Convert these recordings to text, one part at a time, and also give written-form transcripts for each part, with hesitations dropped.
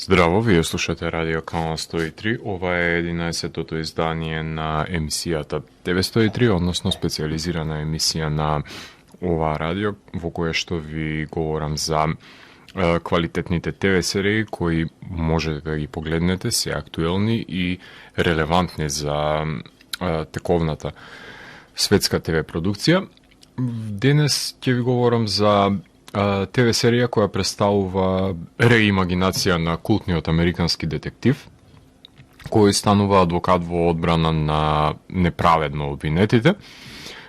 Здраво, вие слушате Радио Канал 103. Ова е 11-тото издание на емисијата TV103, односно специализирана емисија на ова радио, во кое што ви говорам за квалитетните ТВ серии кои можете да ги погледнете, се актуелни и релевантни за тековната светска ТВ продукција. Денес ќе ви говорам за ТВ серија која представува реимагинација на култниот американски детектив, кој станува адвокат во одбрана на неправедно обвинетите,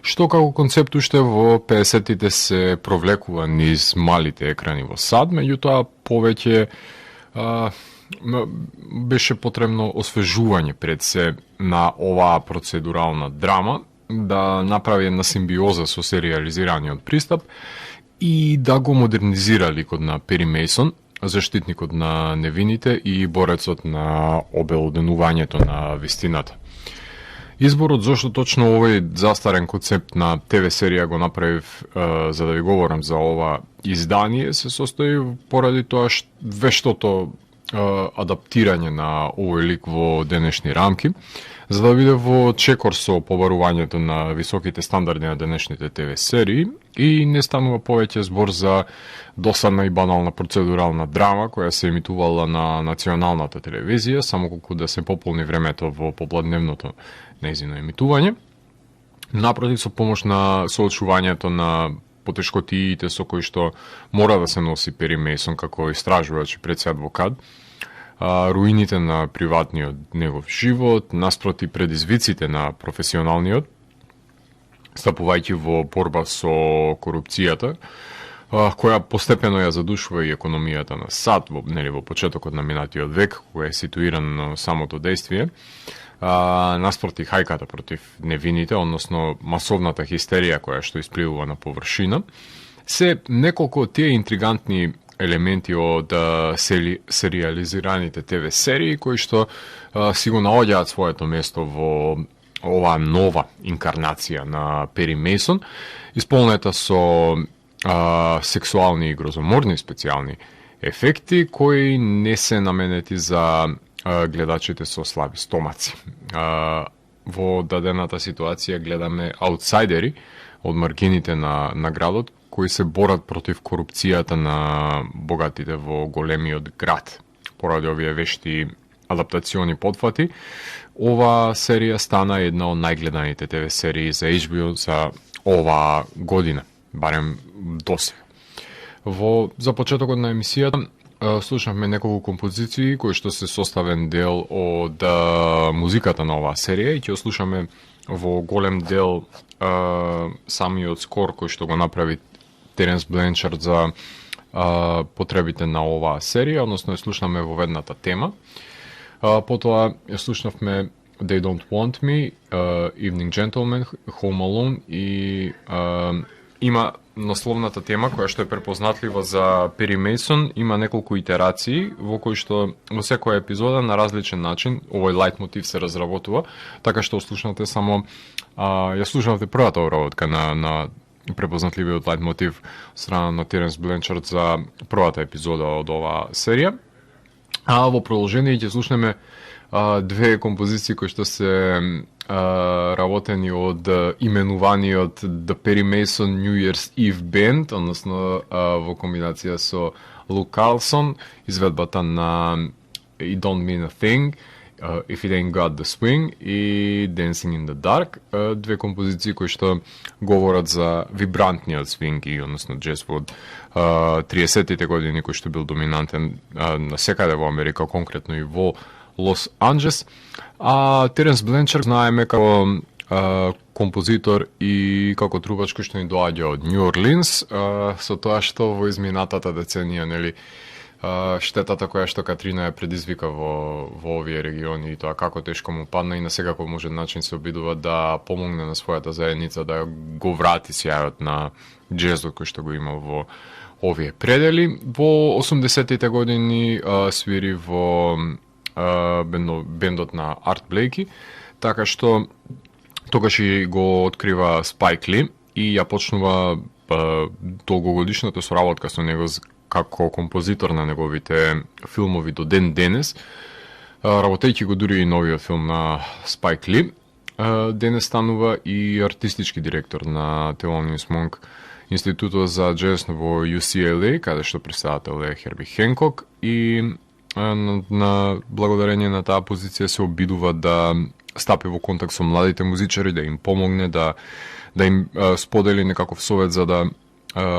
што како концепт уште во 50-тите се провлекува низ малите екрани во САД, меѓутоа повеќе беше потребно освежување пред се на оваа процедурална драма, да направи една симбиоза со сериализираниот пристап и да го модернизира ликот на Пери Мејсон, заштитникот на невините и борецот на обелоденувањето на вистината. Изборот зошто точно овој застарен концепт на ТВ серија го направив за да ви говорам за ова издание се состои поради тоа вештото адаптирање на овој лик во денешни рамки, за да биде во чекор со побарувањето на високите стандарди на денешните ТВ серии и не станува повеќе збор за досадна и банална процедурална драма која се емитувала на националната телевизија, само колку да се пополни времето во попладневното нејзино емитување. Напротив, со помош на соочувањето на потешкотиите со кои што мора да се носи Пери Мејсон како истражувач и пред се адвокат, руините на приватниот негов живот, наспроти предизвиците на професионалниот, стапувајќи во борба со корупцијата, која постепено ја задушува и економијата на САД во почетокот на минатиот век, која е ситуирано самото действие, наспроти хајката против невините, односно масовната хистерија која што испливува на површина, се неколку од тие интригантни елементи од сериализираните ТВ серии кои што си го наоѓаат своето место во оваа нова инкарнација на Пери Мејсон, исполнета со сексуални и грозоморни специјални ефекти кои не се наменети за гледачите со слаби стомаци. Во дадената ситуација гледаме аутсайдери од маргините на градот кои се борат против корупцијата на богатите во големиот град. Поради овие вешти адаптациони потфати, ова серија стана една од најгледаните ТВ серии за HBO за оваа година, барем досега. За почетокот на емисијата слушнавме неколку композиции кои што се составен дел од музиката на оваа серија и ќе слушаме во голем дел самиот скор кој што го направи Теренс Бленчард за потребите на оваа серија, односно ја слушнаме во ведната тема. Потоа ја слушнавме They Don't Want Me, Evening Gentleman, Home Alone и има насловната тема која што е препознатлива за Пери Мејсон, има неколку итерации во кои што во секоја епизода на различен начин овој лајт мотив се разработува, така што слушнате само ја слушнавте првата обработка на препознатливиот лајт мотив страна на Теренс Бленчард за првата епизода од оваа серија. Во продолжение ќе слушнеме две композиции кои што се работени од именуваниот The Perry Mason New Year's Eve Band, односно во комбинација со Лук Карлсон, изведбата на It Don't Mean a Thing, If It Ain't Got the Swing и Dancing in the Dark, две композиции кои што говорат за вибрантниот свинг и односно джез во 30-тите години кој што бил доминантен на секаде во Америка, конкретно и во Лос Анџелес. Теренс Бленчард знаеме како композитор и како трубач кој што ни доаѓа од Нью Орлинс, со тоа што во изминатата деценија, нели, штетата која што Катрина ја предизвика во овие региони и тоа како тешко му падна и на секако можен начин се обидува да помогне на својата заедница да го врати сјајот на джезот кој што го имал во овие предели. Во 80-тите години свири во бендот на Арт Блејки, така што тогаш и го открива Спайк Ли и ја почнува долгогодишната соработка со него како композитор на неговите филмови до ден денес, работејќи го дури и новиот филм на Спайк Ли, денес станува и артистички директор на Thelonious Monk Институтот за джез во UCLA, каде што председател е Херби Хенкок, и на благодарение на таа позиција се обидува да стапи во контакт со младите музичари, да им помогне, да им сподели некаков совет за да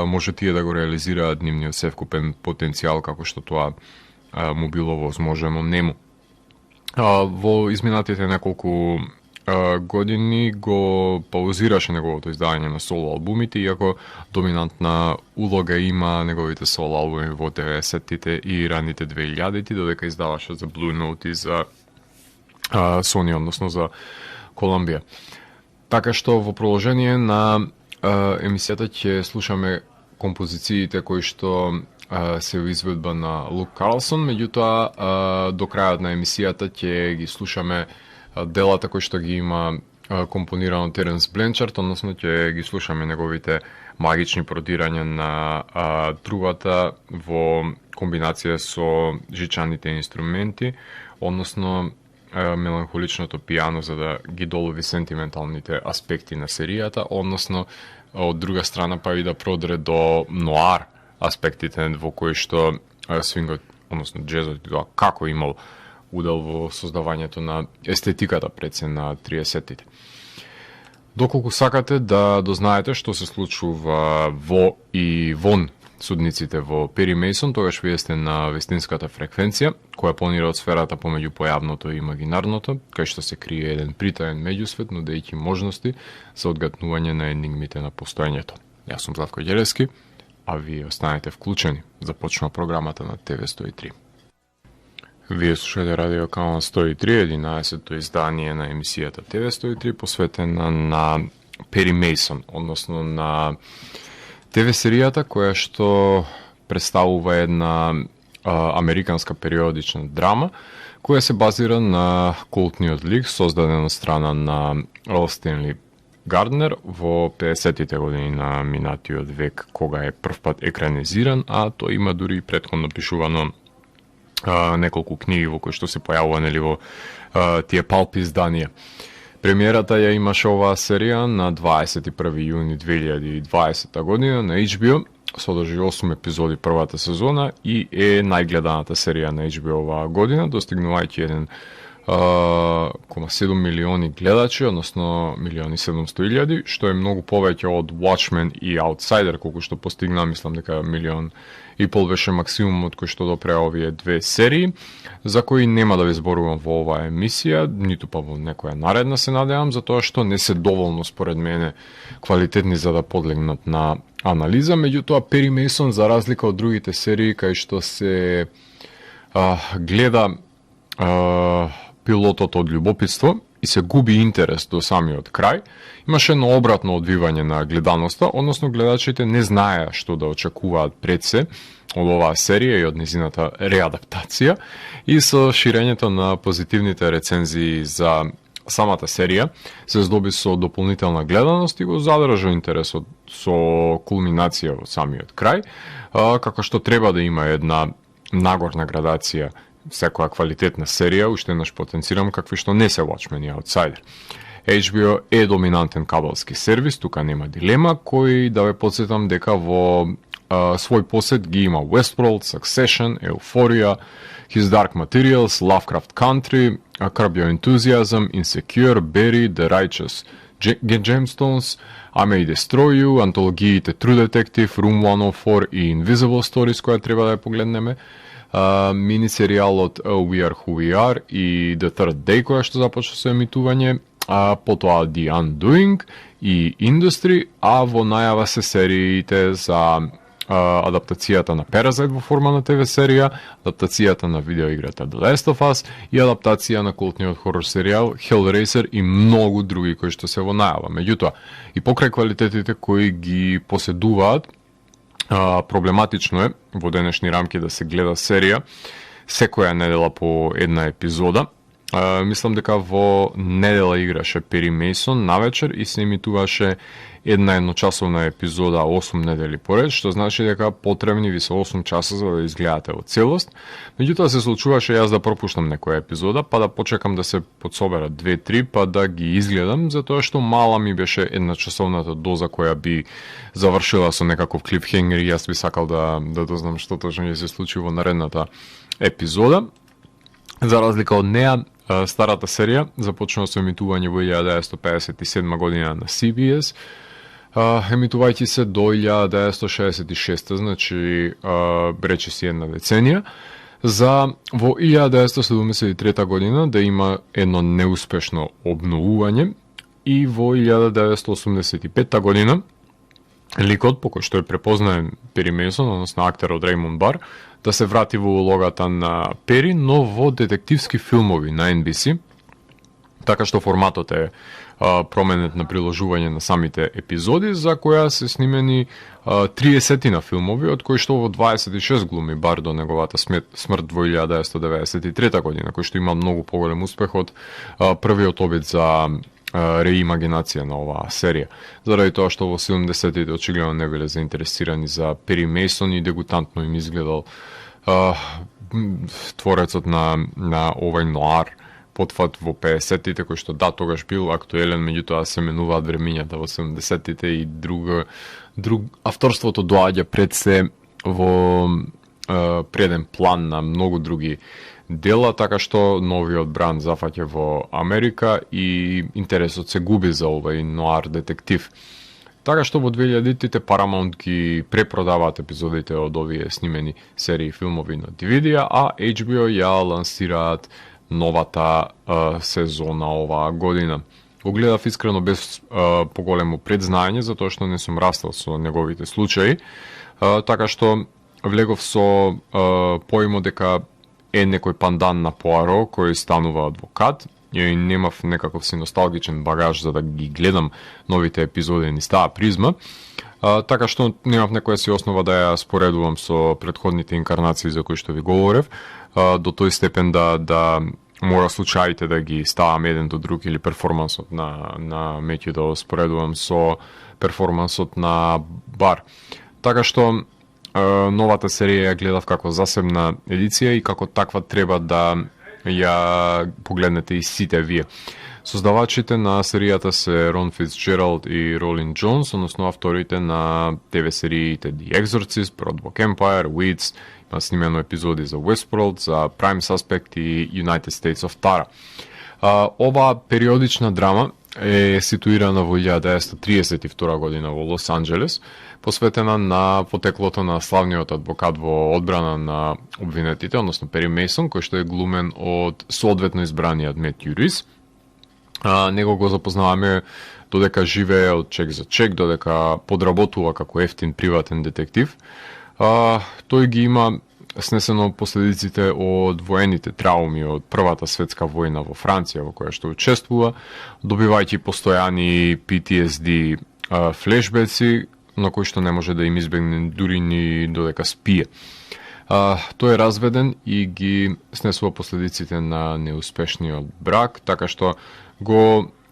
може тие да го реализираат нивниот севкупен потенцијал како што тоа му било возможено нему. Во изминатите неколку години го паузираше неговото издавање на соло албумите, иако доминантна улога има неговите соло албуми во 90-тите и раните 2000-ти, додека издаваше за Blue Note и за Sony, односно за Колумбија. Така што во продолжение на емисијата ќе слушаме композициите кои што се во изведба на Лук Карлсон, меѓутоа до крајот на емисијата ќе ги слушаме делата кои што ги има компонирано Теренс Бленчард, односно ќе ги слушаме неговите магични продирања на трубата во комбинација со жичаните инструменти, односно меланхоличното пијано за да ги долови сентименталните аспекти на серијата, односно од друга страна па и да продре до ноар аспектите во кои што свингот, односно джезот, како имал удел во создавањето на естетиката пред се на 30-тите. Доколку сакате да дознаете што се случува во и вон судниците во Пери Мейсон, тогаш вие сте на вестинската фреквенција, која планира од сферата помеѓу појавното и имагинарното, кај што се крие еден притаен меѓусвет, нудејќи можности за одгатнување на енигмите на постоењето. Јас сум Златко Ѓелевски, а вие останете вклучени. Започнува програмата на ТВ103. Вие слушате Радио Канал 103, 11-то издание на емисијата ТВ103, посветена на Пери Мейсон, односно на ТВ-серијата која што представува една американска периодична драма, која се базира на култниот лик, создаден од страна на Ерл Стенли Гарднер во 50-тите години на минатиот век, кога е првпат екранизиран, а тој има дури и претходно пишувано неколку книги во кои што се појавува во тие палп изданија. Премиерата ја имаше оваа серија на 21 јуни 2020 година на HBO, содржи 8 епизоди првата сезона и е најгледаната серија на HBO оваа година, достигнувајќи 1,7 милиони гледачи, односно 1,700,000, што е многу повеќе од Watchmen и Outsider, колку што постигна, мислам дека 1,5 милион беше максимумот кој што допреа овие две серии, за кои нема да ви зборувам во оваа емисија, ниту па во некоја наредна се надевам, затоа што не се доволно според мене квалитетни за да подлегнат на анализа, меѓутоа Пери Мейсон, за разлика од другите серии кај што се гледа пилотот од љубопитство и се губи интерес до самиот крај, имаше едно обратно одвивање на гледаноста, односно гледачите не знаеа што да очекуваат пред се од оваа серија и од незината реадаптација, и со ширењето на позитивните рецензии за самата серија се здоби со дополнителна гледаност и го задржа интересот со кулминација во самиот крај, како што треба да има една нагорна градација секоја квалитетна серија, уште еднаш потенцирам какви што не се Watchmen и Outsider. HBO е доминантен кабелски сервис, тука нема дилема, кој да ве подсетам дека во свој посет ги има Westworld, Succession, Euphoria, His Dark Materials, Lovecraft Country, Curb Your Enthusiasm, Insecure, Barry, The Righteous Gemstones, I May Destroy You, антологиите True Detective, Room 104 и Invisible Stories, која треба да ја погледнеме, мини серијалот We Are Who We Are и The Third Day, која што започна со емитување, потоа The Undoing и Industry, а во најава се сериите за адаптацијата на Parasite во форма на ТВ серија, адаптацијата на видеоиграта The Last of Us и адаптација на култниот хорор серијал Hellraiser и многу други кои што се во најава. Меѓутоа, и покрај квалитетите кои ги поседуваат, проблематично е во денешни рамки да се гледа серија секоја недела по една епизода, мислам дека во недела играше Пери Мейсон навечер и се емитуваше една едночасовна епизода 8 недели поред, што значи дека потребни ви се 8 часа за да изгледате во целост. Меѓутоа се случуваше јас да пропуштам некоја епизода, па да почекам да се подсоберат 2-3, па да ги изгледам, затоа што мала ми беше едночасовната доза која би завршила со некаков клифхенгер и јас би сакал да дознам што точно ќе се случи во наредната епизода. За разлика од неа, старата серија започнува со емитување во 1957 година на CBS, емитувајќи се до 1966, значи речиси една деценија, за во 1973 година да има едно неуспешно обновување и во 1985 година ликот по кој што е препознаен Пери Мейсон, односно актерот Реймонд Бар, да се врати во улогата на Пери, но во детективски филмови на NBC, така што форматот е променет на приложување на самите епизоди, за која се снимени 30 на филмови, од кои што во 26 глуми Бар до неговата смрт во 1993 година, кој што има многу поголем успех од првиот обид за реимагинација на оваа серија. Заради тоа што во 70-тите очигледно не биле заинтересирани за Пери Мейсон и дегутантно им изгледал творецот на овој ноар потфат во 50-тите, кој што тогаш бил актуелен, меѓутоа се менуваат времињата во 70-тите и друг авторството доаѓа пред се во преден план на многу други дела, така што новиот бранд зафаќа во Америка и интересот се губи за овој ноар детектив. Така што во 2000-тите Paramount ги препродаваат епизодите од овие снимени серии и филмови на DVD, а HBO ја лансираат новата сезона оваа година. Го гледав искрено без поголемо предзнаење, затоа што не сум растал со неговите случаи, така што влегов со поимо дека е некој пандан на Пуаро кој станува адвокат. И немав некаков си носталгичен багаж за да ги гледам новите епизоди низ таа призма, така што немав некоја си основа да ја споредувам со претходните инкарнации за кои што ви говорев, до тој степен да мора случаите да ги ставам еден до друг или перформансот на Метју да споредувам со перформансот на Бар. Така што новата серија ја гледав како засебна едиција и како таква треба да ја погледнете и сите вие. Создавачите на серијата се Рон Фицджералд и Ролин Джонс, односно авторите на ТВ сериите The Exorcist, Boardwalk Empire, Weeds, има снимено епизоди за Westworld, за Prime Suspect и United States of Tara. Ова периодична драма е ситуирана во 1932 година во Лос Анџелес, посветена на потеклото на славниот адвокат во одбрана на обвинетите, односно Пери Мейсон, кој што е глумен од соодветно избраниот Метју Рис. Него го запознаваме додека живее од чек за чек, додека подработува како ефтин приватен детектив. Тој ги има снесено последиците од воените трауми од Првата светска војна во Франција, во која што учествува, добивајќи постојани PTSD флешбеци, на кој што не може да им избегне дури ни додека спие. Тој е разведен и ги снесува последиците на неуспешниот брак, така што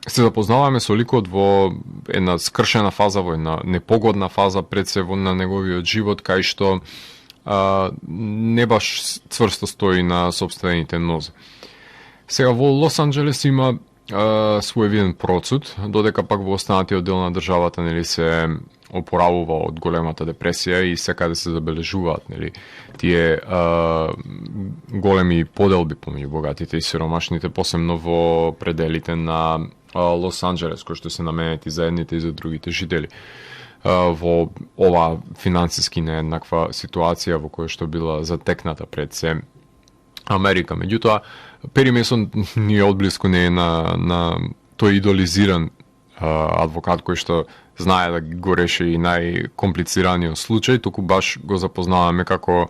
се запознаваме со ликот во една скршена фаза, во една непогодна фаза пред се на неговиот живот, кај што не баш цврсто стои на собствените нозе. Сега во Лос Анџелес има своевиден процут, додека пак во останатиот дел на државата нели се опоравува од големата депресија и секаде се забележуваат нели тие големи поделби помеѓу богатите и сиромашните, посебно во пределите на Лос Анџелес, кои што се наменети за едните и за другите жители. Во ова финансиски нееднаква ситуација во која што била затекната пред се Америка. Меѓутоа, Пери Мейсон ни одблиску не е на тој идолизиран адвокат кој што знае да го реши и најкомплицираниот случај, туку баш го запознаваме како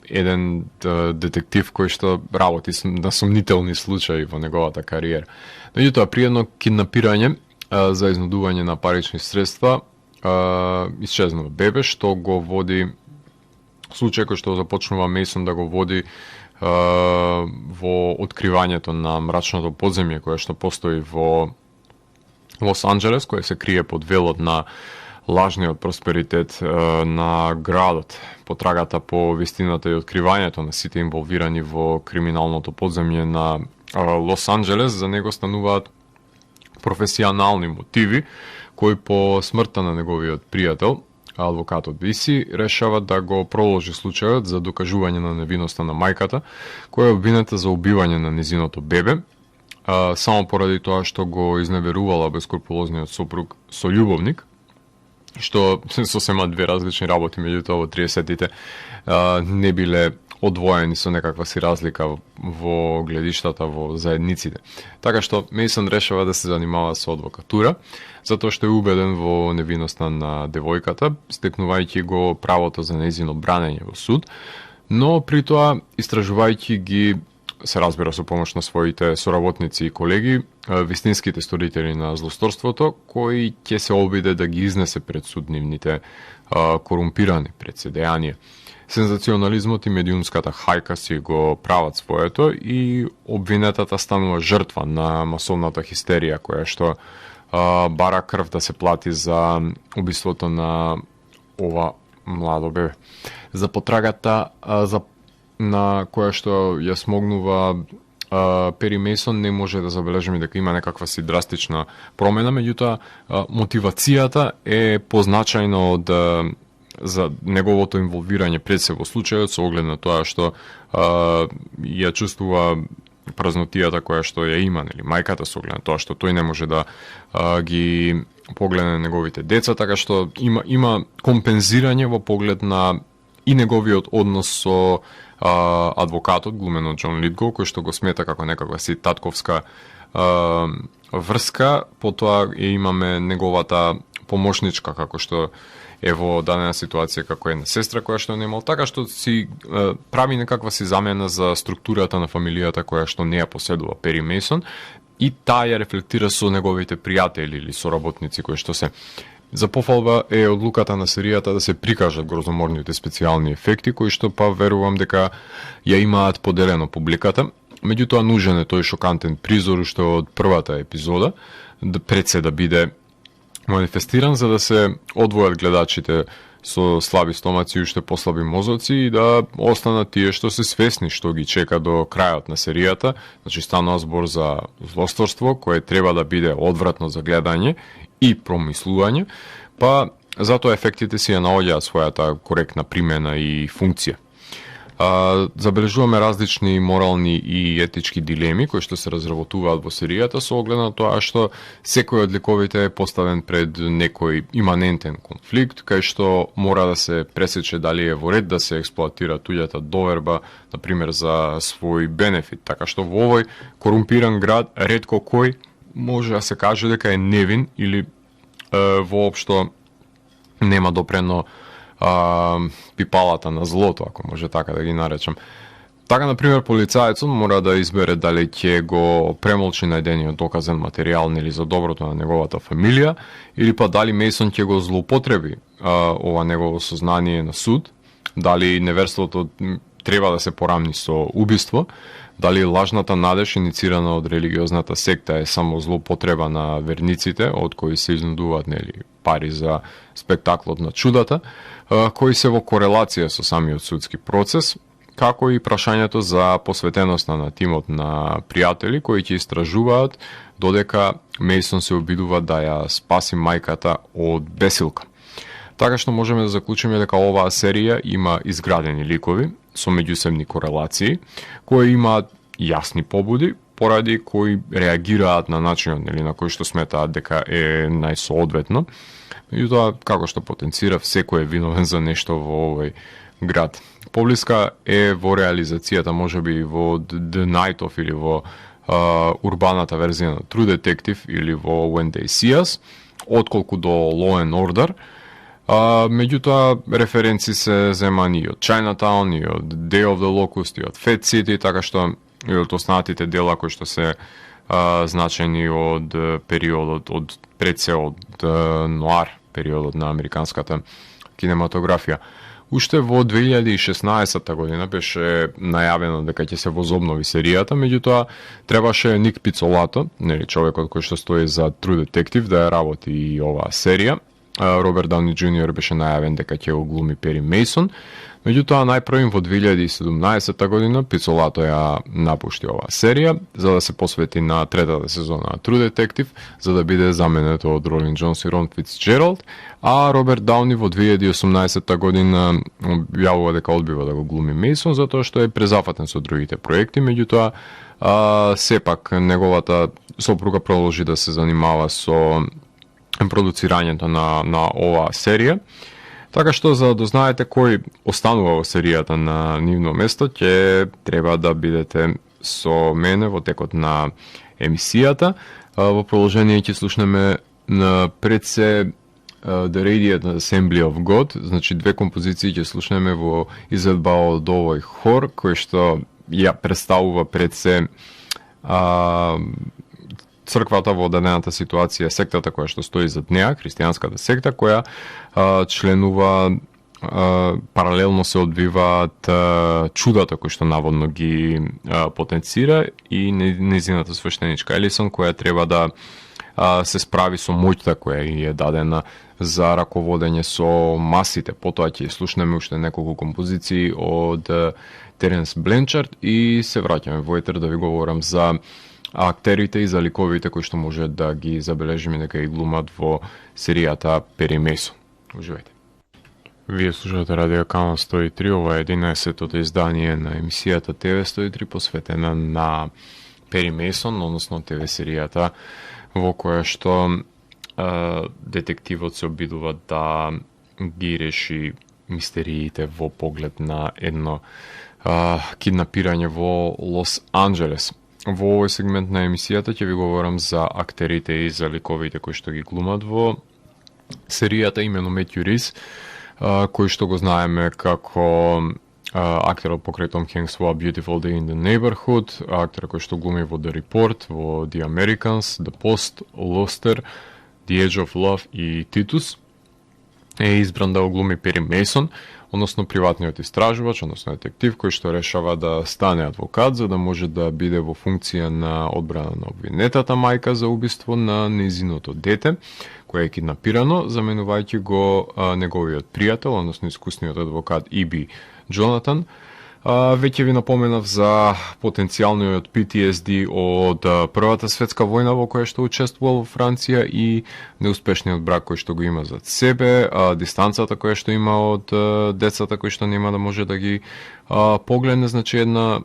еден детектив кој што работи на сомнителни случаи во неговата кариера. Меѓутоа, при едно киднапирање за изнудување на парични средства исчезнува бебе, што го води случај кој што започнува Мейсон да го води во откривањето на мрачното подземје кое што постои во Лос Анџелес, кое се крие под велот на лажниот просперитет на градот, потрагата по вистината и откривањето на сите инволвирани во криминалното подземје на Лос Анџелес. За него стануваат професионални мотиви, кои по смртта на неговиот пријател, адвокатот Виси, решава да го проложи случајот за докажување на невиноста на мајката, која е обвинета за убивање на незиното бебе, само поради тоа што го изневерувала бескрупулозниот сопруг со љубовник, што сосема две различни работи, меѓутоа во 30-тите не биле одвоени со некаква си разлика во гледиштата во заедниците. Така што Мейсон решава да се занимава со адвокатура, затоа што е убеден во невиноста на девојката, стекнувајќи го правото за нејзино бранење во суд, но при тоа истражувајќи ги, се разбира со помош на своите соработници и колеги, вистинските сторители на злосторството, кои ќе се обиде да ги изнесе пред суд нивните корумпирани председејанија. Сензационализмот и медиумската хајка си го прават своето и обвинетата станува жртва на масовната хистерија која што бара крв да се плати за убиството на ова младо бебе. За потрагата на која што ја смогнува Пери Мейсон не може да забележиме дека има некаква си драстична промена, меѓутоа мотивацијата е позначајна од за неговото инволвирање пред се во случајот со оглед на тоа што ја чувствува празнотијата која што ја има, нели, мајката, со оглед на тоа што тој не може да ги погледне неговите деца, така што има компензирање во поглед на и неговиот однос со адвокатот, глумен од Џон Литгоу, кој што го смета како некаква си татковска врска, потоа имаме неговата помошничка, како што е во дадена ситуација како една сестра која што немал, така што си прави некаква си замена за структурата на фамилијата која што не ја поседува Пери Мейсон и таа ја рефлектира со неговите пријатели или соработници кои што се. За пофалба е одлуката на серијата да се прикажат грозоморните специјални ефекти кои што па верувам дека ја имаат поделено публиката. Меѓутоа нужен е тој шокантен призор што од првата епизода пред се да биде манифестиран за да се одвојат гледачите со слаби стомаци и уште послаби мозоци и да останат тие што се свесни што ги чека до крајот на серијата. Значи станува збор за злосторство кое треба да биде одвратно за гледање и промислување, па затоа ефектите си ја наоѓаат својата коректна примена и функција. Забележуваме различни морални и етички дилеми кои што се разработуваат во серијата со оглед на тоа што секој од ликовите е поставен пред некој иманентен конфликт кај што мора да се пресече дали е во ред да се експлоатира туѓата доверба, на пример за свој бенефит, така што во овој корумпиран град ретко кој може да се каже дека е невин или воопшто нема допрено пипалата на злото, ако може така да ги наречам. Така, например, полицајецот мора да избере дали ќе го премолчи најдениот доказен материјал нели за доброто на неговата фамилија, или па дали Мейсон ќе го злоупотреби ова негово сознание на суд, дали неверството треба да се порамни со убиство, дали лажната надеж иницирана од религиозната секта е само злоупотреба на верниците, од кои се изнудуваат нели пари за спектаклот на чудата, кои се во корелација со самиот судски процес, како и прашањето за посветеноста на тимот на пријатели кои ќе истражуваат додека Мейсон се обидува да ја спаси мајката од бесилка. Така што можеме да заклучиме дека оваа серија има изградени ликови со меѓусебни корелации, кои имаат јасни побуди, поради кои реагираат на начинот нели на кој што сметаат дека е најсоодветно. Меѓутоа, како што потенцира, секој е виновен за нешто во овој град. Поблиска е во реализацијата, можеби во The Night of или во урбаната верзија на True Detective или во When They See Us, отколку до Law and Order. Меѓутоа, референци се земани и од Chinatown, и од Day of the Locust, и од Fat City, така што и од останатите дела кои што се значени од периодот, од пред се од нуар периодот на американската кинематографија. Уште во 2016 година беше најавено дека ќе се возобнови серијата, меѓутоа требаше Ник Пицолато, нели човекот кој што стои за True Detective, да ја работи и оваа серија. Роберт Дауни Џуниор беше најавен дека ќе го глуми Пери Мейсон. Меѓутоа, најпрвим во 2017 година Пицолато ја напушти оваа серија за да се посвети на третата сезона на True Detective, за да биде заменет од Ролин Џонс и Рон Фицџералд, а Роберт Дауни во 2018 година објавува дека одбива да го глуми Мейсон затоа што е презафатен со другите проекти, меѓутоа сепак неговата сопруга продолжи да се занимава со продуцирањето на оваа серија. Така што, за да знаете кој останува во серијата на нивно место, ќе треба да бидете со мене во текот на емисијата. Во продолжение ќе слушнеме пред се The Radiant Assembly of God, значи две композиции ќе слушнеме во изvedба од овој хор, кој што ја представува пред се црквата во дадената ситуација, сектата која што стои зад неа, христијанската секта, која членува, паралелно се одвиваат чудата кои што наводно ги потенцира и незината свештеничка Елисон, која треба да се справи со моќта која е дадена за раководење со масите. Потоа ќе слушнеме уште неколку композиции од Теренс Бленчард и се враќаме во етер да ви говорам за актерите и за ликовите кои што може да ги забележиме дека и глумат во серијата Пери Мейсон. Уживајте. Вие слушате Радио Канал 103, ова е 11-тото издание на емисијата ТВ 103 посветена на Пери Мейсон, односно ТВ серијата во која што детективот се обидува да ги реши мистериите во поглед на едно киднапирање во Лос Анџелес. Во овој сегмент на емисијата ќе ви говорам за актерите и за ликовите кои што ги глумат во серијата, имено Метју Рис, кој што го знаеме како актерот покрај Том Хенкс во A Beautiful Day in the Neighborhood, актер кој што глуми во The Report, во The Americans, The Post, Luster, The Edge of Love и Titus. Е избран да го глуми Пери Мейсон, односно приватниот истражувач, односно детектив кој што решава да стане адвокат за да може да биде во функција на одбрана на обвинетата мајка за убиство на нејзиното дете, кое е киднапирано, заменувајќи го неговиот пријател, односно искусниот адвокат Иби Джонатан. Веќе ви напоменав за потенцијалниот PTSD од Првата светска војна во која што учествувал во Франција и неуспешниот брак кој што го има зад себе, дистанцата која што има од децата кои што нема да може да ги погледне, значи една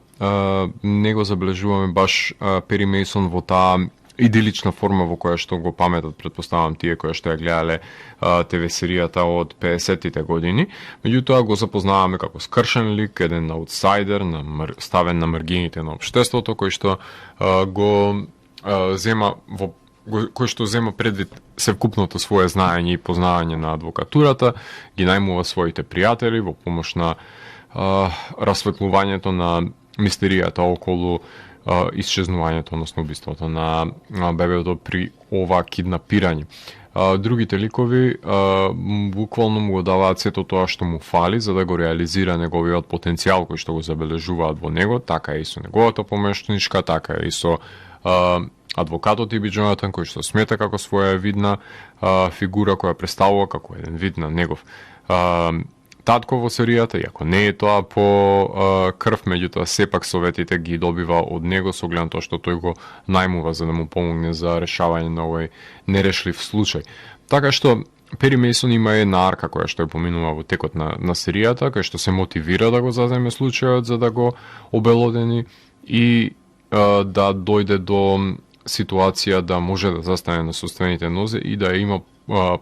не го забележуваме баш Пери Мейсон во таа идилична форма во која што го паметат, предпоставам тие кои што ја гледале ТВ серијата од 50-тите години. Меѓутоа го запознаваме како скршен лик, еден аутсайдер, ставен на маргините на општеството, кој што кој што зема предвид севкупното свое знаење и познавање на адвокатурата, ги најмува своите пријатели во помош на расветлувањето на мистеријата околу исчезнувањето, односно убиството на бебето при ова киднапирање. Другите ликови буквално му го даваат сето тоа што му фали за да го реализира неговиот потенцијал кој што го забележуваат во него, така и со неговата помештеничка, така и со адвокатот Иби Джонатан кој што смета како своја видна фигура која представува како еден вид на негов татко во серијата, иако не е тоа по крв, меѓутоа сепак советите ги добива од него со гледам тоа што тој го најмува за да му помогне за решавање на овој нерешлив случај. Така што Пери Мейсон има една арка која што ја поминува во текот на серијата, кај што се мотивира да го заземе случајот за да го обелодени и да дојде до ситуација да може да застане на собствените нозе и да има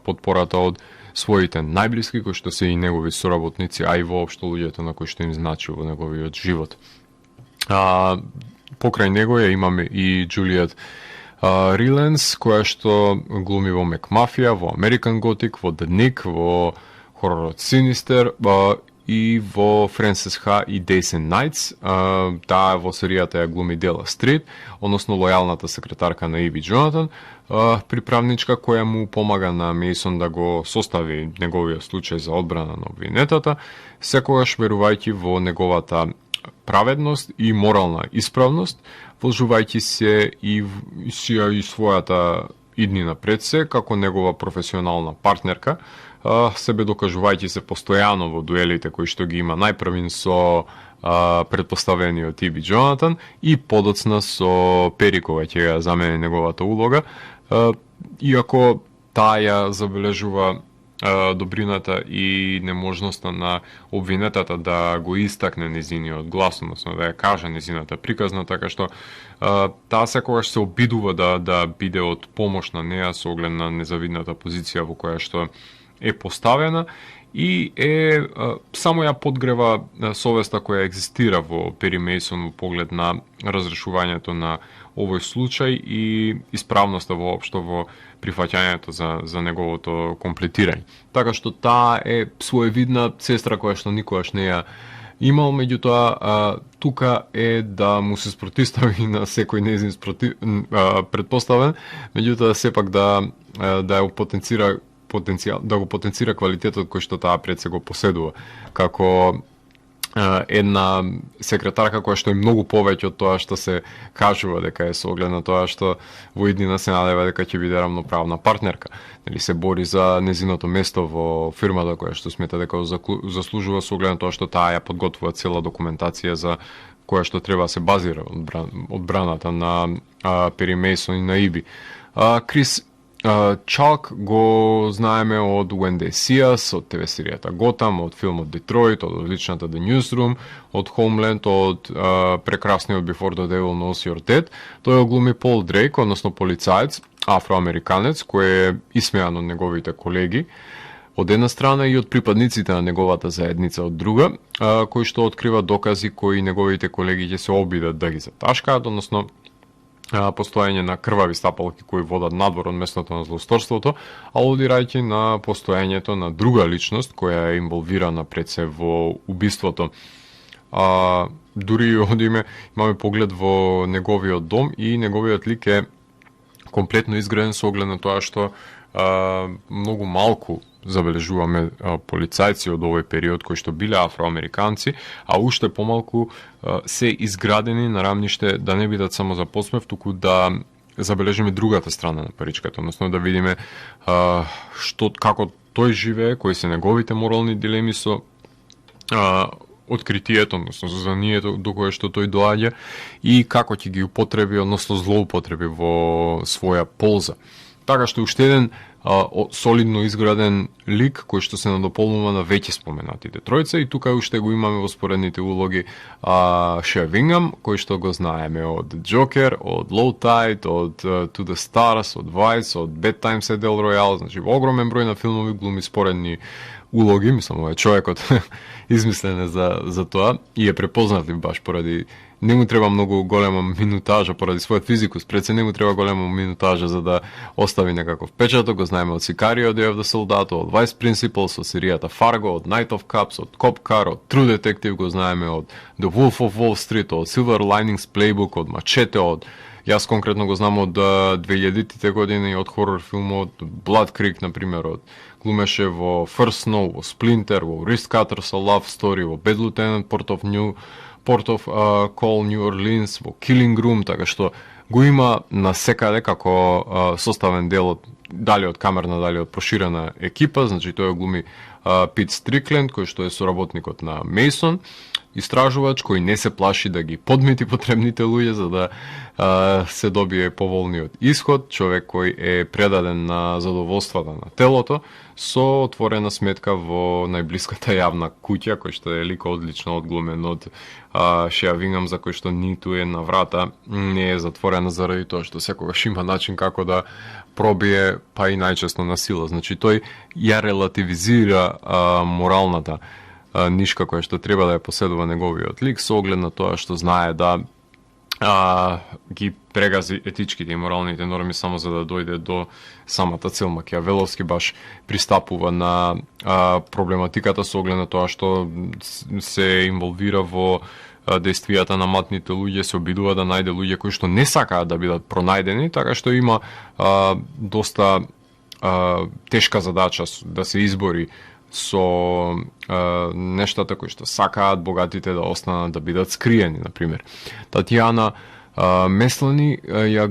подпората од своите најблиски, кои што се и негови соработници, а и воопшто луѓето на кои што им значи во неговиот живот. Покрај него ја имаме и Џулиет Риленс, која што глуми во Мекмафија, во American Gothic, во The Nick, во хоророт Sinister, и во Френсис Ха и Days and Nights. Таа во серијата ја глуми Дела Стрит, односно лојалната секретарка на Иби Джонатан, приправничка која му помага на Мейсон да го состави неговиот случај за одбрана на обвинетата, секогаш верувајќи во неговата праведност и морална исправност, вложувајќи се и својата иднина пред се, како негова професионална партнерка, себе докажувајќи се постојано во дуелите кои што ги има најпрвин со предпоставениот Иби Джонатан и подоцна со Пери кога ќе ја замени неговата улога, иако таа ја забележува добрината и неможноста на обвинетата да го истакне незиниот глас, односно да ја каже незината приказна, така што таа секогаш се обидува да биде од помош на неа со оглед на незавидната позиција во која што е поставена и само ја подгрева совеста која екзистира во Пери Мейсон во поглед на разрешувањето на овој случај и исправноста воопшто во прифаќањето за неговото комплетирање. Така што таа е своевидна сестра која што никогаш не ја имал, меѓутоа тука е да му се спротистави на секој незин предпоставен, меѓутоа сепак да ја потенцира да го потенцира квалитетот кој што таа пред се го поседува, како една секретарка која што е многу повеќе од тоа што се кажува дека е со оглед на тоа што во иднина се надева дека ќе биде рамноправна партнерка. Нели се бори за незиното место во фирмата која што смета дека заслужува со оглед на тоа што таа ја подготвува цела документација за која што треба да се базира одбраната на Пери Мейсон и на Иби. Крис Чалк го знаеме од When They See Us, од ТВ серијата Готам, од филмот Детройт, од одличната The Newsroom, од Homeland, од прекрасниот Before the Devil Knows You're Dead. Тој го глуми Пол Дрейк, односно полицаец, афроамериканец, кој е исмејан од неговите колеги од една страна и од припадниците на неговата заедница од друга, кои што открива докази кои неговите колеги ќе се обидат да ги заташкаат, односно постоење на крвави стапалки кои водат надвор од местото на злосторството, алудирајќи на постоењето на друга личност која е инволвирана пред се во убиството. Дури одиме, имаме поглед во неговиот дом и неговиот лик е комплетно изграден со оглед на тоа што многу малку забележуваме полицајци од овој период кои што биле афроамериканци, а уште помалку се изградени на рамниште да не бидат само за посмев, туку да забележиме другата страна на паричката, односно да видиме како тој живее, кои се неговите морални дилеми со откритието, односно зознанието до кое што тој доаѓа и како ќе ги употреби, односно злоупотреби во своја полза. Така што уште еден солидно изграден лик кој што се надополнува на веќе споменатите тројца и тука уште го имаме во споредните улоги Шеа Вингам, кој што го знаеме од Джокер, од Low Tide, од To the Stars, од Vice, од Bad Times at El Royale, значи во огромен број на филмови глуми споредни улоги, мислам, овој човекот измислен е за тоа и е препознатлив баш поради не му треба многу голема минутажа поради својот физикус, пред се не му треба голема минутажа за да остави некаков печаток, го знаеме од Сикарио, од Day of the Soldato, од Vice Principals, од серијата Fargo, од Night of Cups, од Cop Car, од True Detective, го знаеме од The Wolf of Wall Street, од Silver Linings Playbook, од Machete, од јас конкретно го знам од 2000-тите години, од хорор филмот, од Blood Creek, например, од глумеше во First Snow, во Splinter, во Wristcutters, A Love Story, во Bad Lieutenant, Port of Call New Orleans, во Killing Room, така што го има насекаде како составен дел од дали од камерна, дали од проширена екипа, значи тој глуми Пит Стрикленд, кој што е соработникот на Мейсон, истражувач кој не се плаши да ги подмити потребните луѓе за да се добие поволниот исход, човек кој е предаден на задоволствата на телото со отворена сметка во најблиската јавна куќа, кој што е лико одлично одглумен од Шеа Вингам, за кој што ниту една врата не е затворена заради тоа што секогаш има начин како да пробие, па и најчесто на сила. Значи тој ја релативизира моралната нишка која што треба да ја поседува неговиот лик со оглед на тоа што знае да ги прегази етичките и моралните норми само за да дојде до самата цел. Макијавеловски баш пристапува на проблематиката со оглед на тоа што се инволвира во действијата на матните луѓе, се обидува да најде луѓе кои што не сакаат да бидат пронајдени, така што има доста тешка задача да се избори со нештата кои што сакаат богатите да останат да бидат скриени, например. Татјана Меслани ја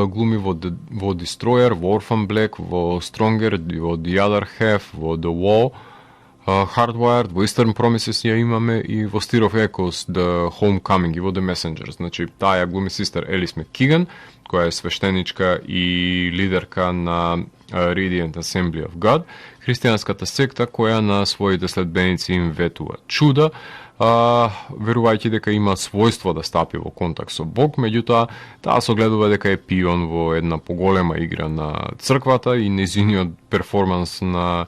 глуми во Destroyer, во Orphan Black, во Stronger, во The Other Half, во The Wall, Hardwired, во Eastern Promises ја имаме и во Stir of Echoes, The Homecoming и во The Messengers. Значи, таа ја глуми сестер Елис Маккиган, која е свештеничка и лидерка на Radiant Assembly of God, христијанската секта која на своите следбеници им ветува чуда, верувајќи дека има својство да стапи во контакт со Бог, меѓутоа таа согледува дека е пион во една поголема игра на црквата и незиниот перформанс на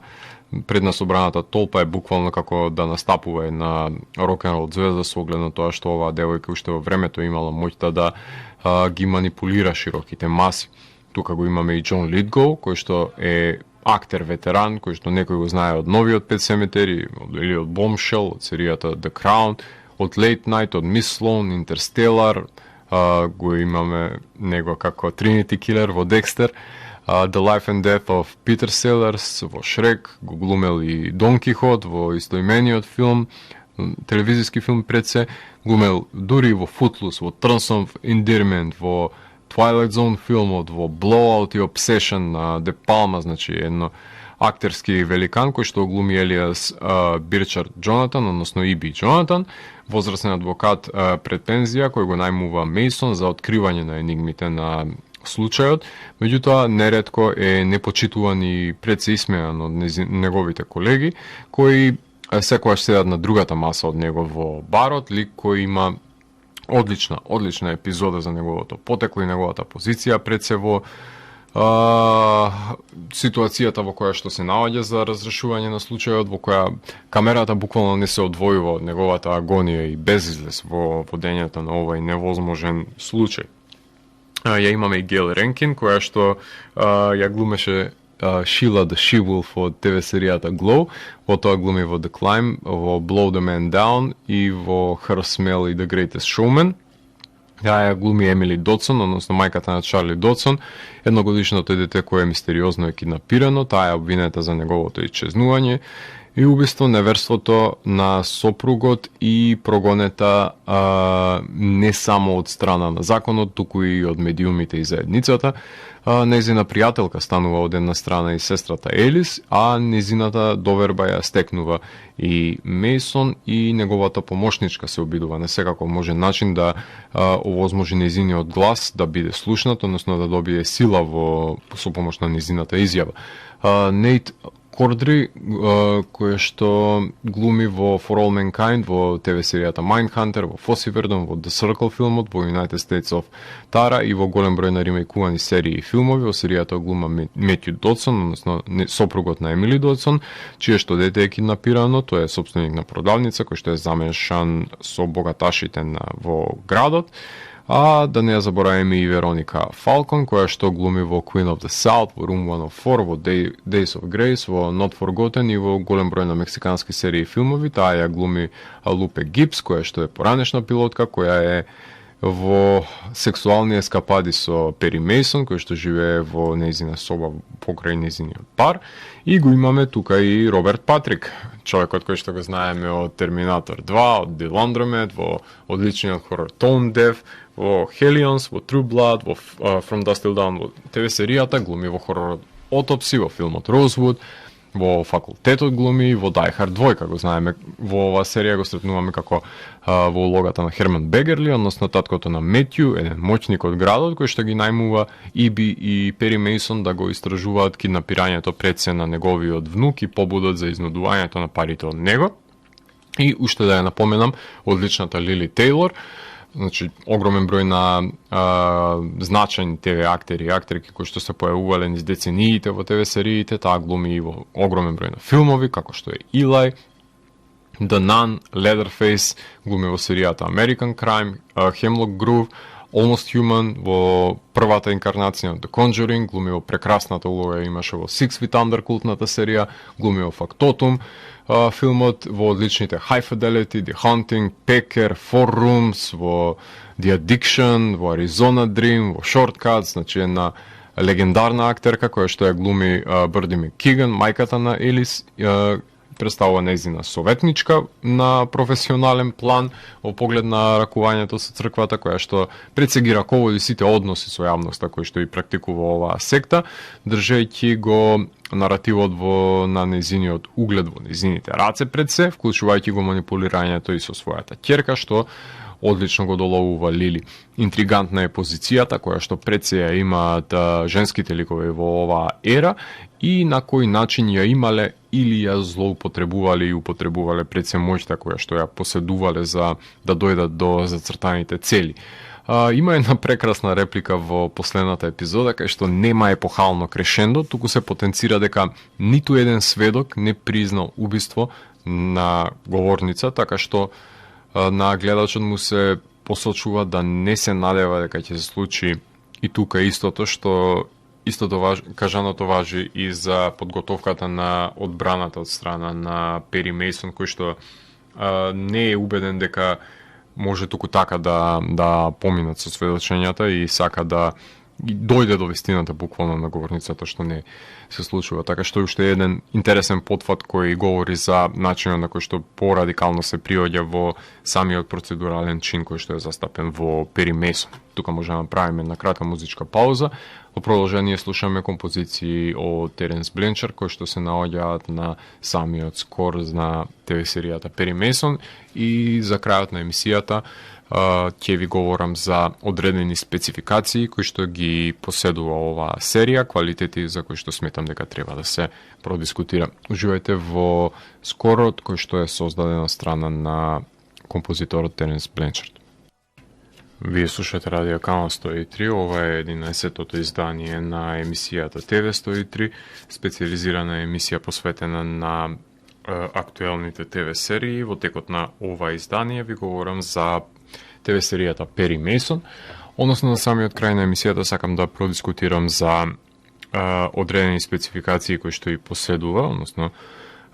пред на собраната толпа е буквално како да настапува една рок-н-рол звезда со оглед на тоа што оваа девојка уште во времето имала моќта да ги манипулира широките маси. Тука го имаме и Џон Литгоу, кој што е актер ветеран, кој што некој го знае од новиот Pet Sematary, или од Bombshell, од серијата The Crown, од Late Night, од Miss Sloan, Interstellar, го имаме него како Trinity Killer во Dexter, The Life and Death of Peter Sellers во Shrek, го глумел и Дон Кихот во истоимениот филм, телевизиски филм пред се, глумел дури во Footloose, во Terms of Endearment, во Twilight Zone филмот, во Blowout и Obsession на Де Палма, значи едно актерски великан кој што глуми Елиас Бирчард Джонатан, односно Иби Джонатан, возрастен адвокат пред пензија кој го најмува Мейсон за откривање на енигмите на случајот, меѓутоа неретко е непочитуван и пред се исмеан од неговите колеги, кои секогаш седат на другата маса од него во барот, лик кој има одлична епизода за неговото потекло и неговата позиција пред се во ситуацијата во која што се наоѓа за разрешување на случајот, во која камерата буквално не се одвојува од неговата агонија и безизлез во водењето на овој невозможен случај. Ја имаме и Гейл Ренкин, која што ја глумеше Sheila the She-Wolf од ТВ серијата Glow, во тоа глуми во The Climb, во Blow the Man Down и во Her Smell и The Greatest Showman. Таа ја глуми Емили Додсон, односно мајката на Чарли Додсон, едногодишното дете кое мистериозно е киднапирано, таа е обвинета за неговото исчезнување и убиство, неверството на сопругот и прогонета не само од страна на законот, туку и од медиумите и заедницата. Незина пријателка станува од една страна и сестрата Елис, а незината доверба ја стекнува и Мейсон и неговата помошничка се обидува на секако можен начин да овозможи незиниот глас да биде слушнат, односно да добие сила со помош на незината изјава. Нейт Кордри, кој што глуми во For All Mankind, во ТВ серијата Mindhunter, во Fossiverden, во The Circle филмот, во United States of Tara и во голем број на ремейкувани серии и филмови. Во серијата глума Метју Додсон, односно сопругот на Емили Додсон, чие што дете е киднапирано, тој е собственик на продавница кој што е замешан со богаташите во градот. А да не ја забораваме и Вероника Фалкон, која што глуми во Queen of the South, во Room 104, во Days of Grace, во Not Forgotten и во голем број на мексикански серии и филмови. Таа ја глуми Лупе Гипс, која што е поранешна пилотка, која е во сексуални ескапади со Пери Мейсон, кој што живее во нејзина соба покрај нејзиниот пар. И го имаме тука и Роберт Патрик, човекот кој што го знаеме од Терминатор 2, од The Laundromat, во одличниот хорор Tone Deaf, во Hellions, во True Blood, во From Dusk Till Dawn, во ТВ серијата, глуми во хоророт Autopsy, во филмот Rosewood, во Факултетот глуми, во Die Hard 2, го знаеме, во оваа серија го сретнуваме како во улогата на Херман Бегерли, односно таткото на Метју, еден моќник од градот кој што ги најмува Иби и Пери Мейсон да го истражуваат киднапирањето пред се на неговиот внук и побудот за изнудувањето на парите од него. И уште да ја напоменам, одличната Лили Тейлор, значи огромен број на значајни ТВ актери и актерки кои што се појавувале низ децениите во ТВ сериите, таа глуми и во огромен број на филмови, како што е Eli, The Nun, Leatherface, глуми во серијата American Crime, Hemlock Grove, Almost Human, во првата инкарнација на The Conjuring, глумио прекрасната улога имаше во Six Feet Under култната серија, глумио Factotum филмот, во одличните High Fidelity, The Haunting, Pecker, Four Rooms, во The Addiction, во Arizona Dream, во Shortcuts, значи една легендарна актерка која што ја глуми Бърди Маккиган, мајката на Елис, представува нејзина советничка на професионален план во поглед на ракувањето со црквата, која што пред се ги раководи сите односи со јавноста кои што и практикува оваа секта, држејќи го наративот на нејзиниот углед во нејзините раце пред се, вклучувајќи го манипулирањето и со својата ќерка, што одлично го доловува Лили. Интригантна е позицијата која што пред се ја имаат женските ликови во оваа ера и на кој начин ја имале или ја злоупотребувале и употребувале пред се моќта која што ја поседувале за да дојдат до зацртаните цели. Има една прекрасна реплика во последната епизода кај што нема епохално крешендо, туку се потенцира дека ниту еден сведок не признал убиство на говорница, така што на гледачот му се посочува да не се надева дека ќе се случи и тука истото, што истото кажаното важи и за подготовката на одбраната од страна на Пери Мейсон, кој што не е убеден дека може туку така да поминат со сведочењата и сака да дојде до вистината буквално на говорницата, што не се случува. Така што уште еден интересен потфат кој говори за начинот на кој што порадикално се приоѓа во самиот процедурален чин кој што е застапен во Пери Мейсон. Тука може да направиме една кратка музичка пауза. Во продолжение слушаме композиции од Теренс Бленчар кои што се наоѓаат на самиот скор на ТВ серијата Пери Мейсон и за крајот на емисијата ќе ви говорам за одредени спецификации кои што ги поседува оваа серија, квалитети за кои што сметам дека треба да се продискутира. Уживајте во скорот кој што е создаден од страна на композиторот Теренс Бленчард. Вие слушате Радио Канал 103, ова е 11-тото издание на емисијата ТВ 103, специализирана емисија посветена на актуелните ТВ серии. Во текот на ова издание ви говорам за ТВ серијата Пери Мейсон, односно на самиот крај на емисијата сакам да продискутирам за одредени спецификации кои што и поседува, односно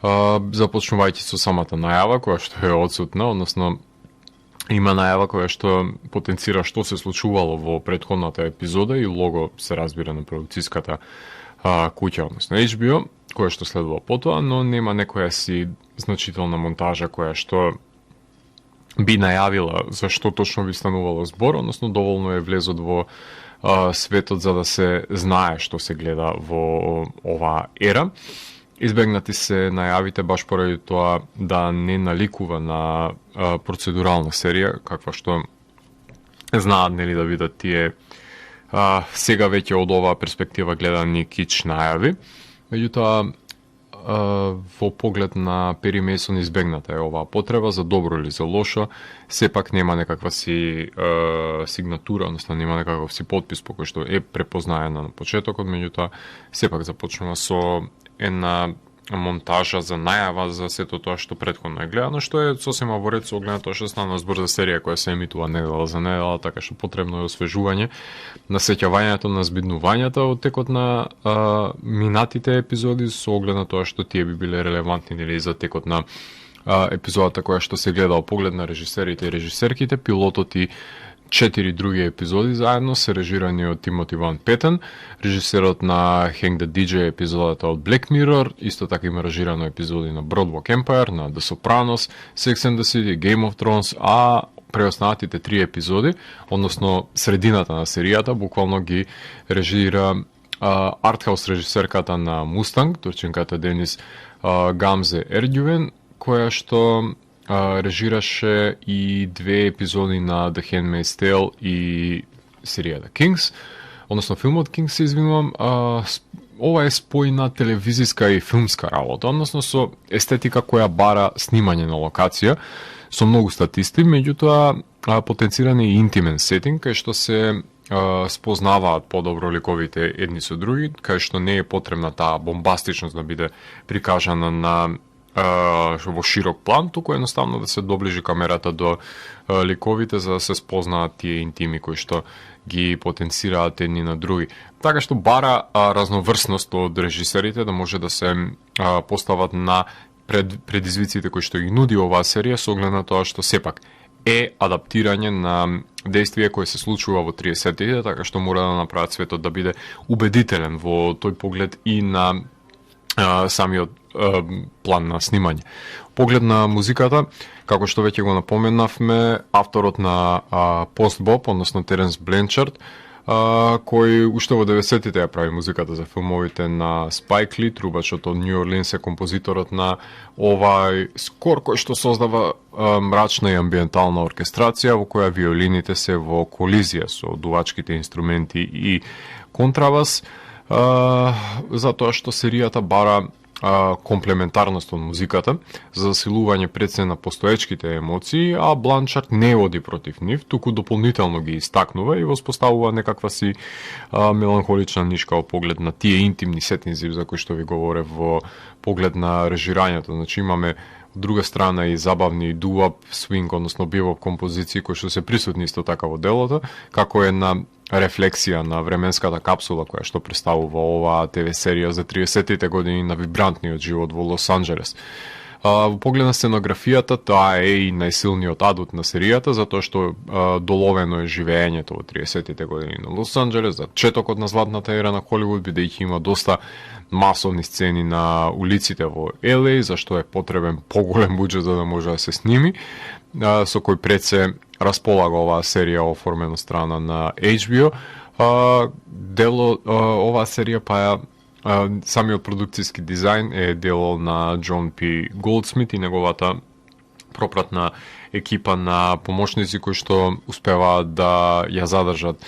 започнувајќи со самата најава која што е одсутна, односно има најава која што потенцира што се случувало во претходната епизода и лого се разбира на продукцијската куќа, односно HBO, која што следува потоа, но нема некоја си значителна монтажа која што би најавила за што точно би станувало збор, односно доволно е влезот во светот за да се знае што се гледа во оваа ера. Избегнати се најавите баш поради тоа да не наликува на процедурална серија, каква што знаат нели да бидат тие сега веќе од оваа перспектива гледани кич најави. Меѓутоа, во поглед на Пери Мейсон избегната е оваа потреба, за добро или за лошо, сепак нема некаква си сигнатура, односно нема некаков си подпис по кој што е препознаена на почетокот, меѓутоа сепак започнува со една монтажа за најава за сето тоа што претходно е гледано, што е сосема во ред со оглед на тоа што стана збор за серија која се емитува недела за недела, така што потребно е освежување на сеќавањето на збиднувањата од текот на минатите епизоди со оглед на тоа што тие би биле релевантни или за текот на епизодата која што се гледа од поглед на режисерите и режисерките. Пилотот и 4 други епизоди заедно се режирани од Тимоти Ван Петен, режисерот на Hang the DJ епизодата од Black Mirror, исто така има режирано епизоди на Boardwalk Empire, на The Sopranos, Sex and the City, Game of Thrones, а преостанатите 3 епизоди, односно средината на серијата, буквално ги режира артхаус режисерката на Мустанг, турчинката Денис Гамзе Ердјувен, која што режираше и 2 епизоди на The Handmaid's Tale и серијата Kings, односно филмот Kings, се извинувам. Ова е спојна телевизиска и филмска работа, односно со естетика која бара снимање на локација, со многу статисти, меѓутоа потенциран и интимен сетинг, кај што се спознаваат подобро ликовите едни со други, кај што не е потребна таа бомбастичност да биде прикажана на во широк план, туку едноставно да се доближи камерата до ликовите за да се спознаат тие интими кои што ги потенцираат едни на други. Така што бара разноврсност од режисерите да може да се постават на предизвиците кои што ги нуди оваа серија со оглед на тоа што сепак е адаптирање на действие кое се случува во 30-тите, така што мора да направат светот да биде убедителен во тој поглед и на самиот план на снимање. Поглед на музиката, како што веќе го напоменавме, авторот на Пост-Боб, односно Теренс Бленчард, кој уште во 90-тите ја прави музиката за филмовите на Спайк Ли, трубачот од Нью Орлинс е композиторот на овај скор кој што создава мрачна и амбиентална оркестрација во која виолините се во колизија со дувачките инструменти и контрабас, затоа што серијата бара комплементарност од музиката за засилување пред на постоечките емоции, а Бланчард не оди против нив, туку дополнително ги истакнува и воспоставува некаква си меланхолична нишка во поглед на тие интимни сетинзи за кои што ви говорев во поглед на режирањето. Значи имаме од друга страна и забавни дуап, свинг, односно бивоп композиции кои што се присутни исто така во делото, како една рефлексија на временската капсула која што представува оваа ТВ серија за 30-тите години на вибрантниот живот во Лос Анџелес. Во поглед на сценографијата, таа е и најсилниот адут на серијата, затоа што доловено е живеењето во 30-тите години на Лос Анџелес, за четокот на златната ера на Холивуд, бидејќи има доста масовни сцени на улиците во LA, зашто е потребен поголем буџет за да може да се сними, со кој пред се располага оваа серија оформена страна на HBO. Дело оваа серија па самиот продукцијски дизајн е дело на Џон П. Голдсмит и неговата пропратна екипа на помошници кои што успеваат да ја задржат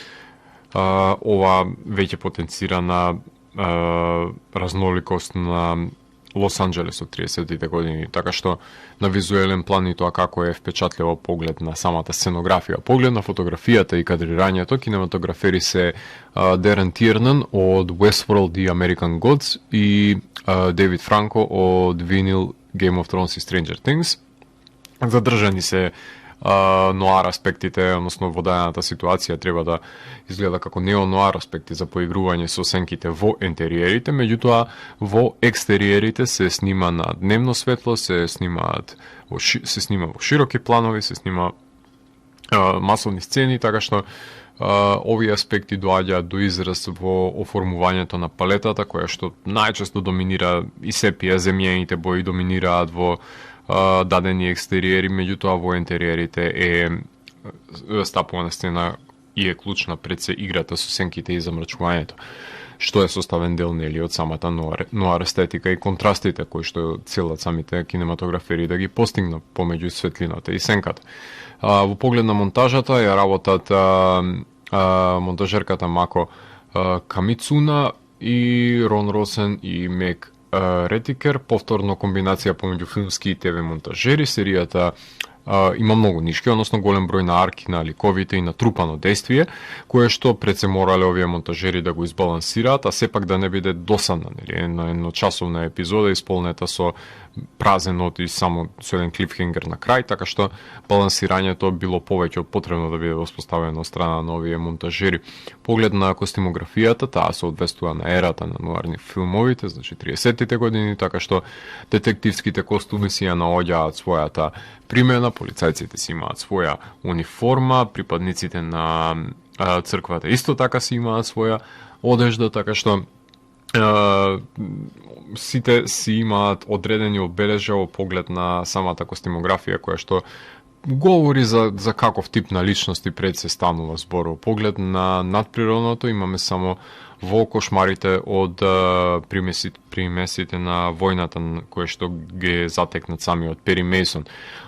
ова веќе потенцирана разноликост на Лос Анџелес од 30-тите години, така што на визуелен план и тоа како е впечатливо поглед на самата сценографија. Поглед на фотографијата и кадрирањето, кинематографери се Дерен Тирнан од Westworld и American Gods и Дейвид Франко од Vinyl, Game of Thrones и Stranger Things. Задржани се ноар аспектите, односно во дадената ситуација треба да изгледа како неонуар аспекти за поигрување со сенките во интериерите, меѓутоа во екстериерите се снима на дневно светло, се снима во широки планови, се снима масовни сцени, така што овие аспекти доаѓаат до израз во оформувањето на палетата, која што најчесто доминира и сепија, земјените бои доминираат во дадени екстериери, меѓутоа во интериерите е стапувана сцена и е клучна пред се играта со сенките и замрачувањето, што е составен дел нели од самата нуар естетика и контрастите кои што целат самите кинематографери да ги постигнат помеѓу светлината и сенката. Во поглед на монтажата ја работат монтажерката Мако Камицуна и Рон Росен и Мег Ретикер, повторно комбинација помеѓу филмски и ТВ монтажери. Серијата има многу нишки, односно голем број на арки на ликовите и натрупано действие, кое што пред се морале овие монтажери да го избалансираат, а сепак да не биде досадна, нели, една едночасовна епизода исполнета со празен нот и само со еден клифхенгер на крај, така што балансирањето било повеќе од потребно да биде воспоставено од страна на овие монтажери. Поглед на костимографијата, таа се одвестува на ерата на нуарни филмовите, значи 30-тите години, така што детективските костуми си ја наоѓаат својата примена, полицајците си имаат своја униформа, припадниците на црквата исто така си имаат своја одежда, така што сите си имаат одредени обележја во поглед на самата костимографија, која што говори за каков тип на личности пред се станува збор. Во поглед на надприродното имаме само во кошмарите од примесите на војната која што ги затекнат самиот Пери Мейсон.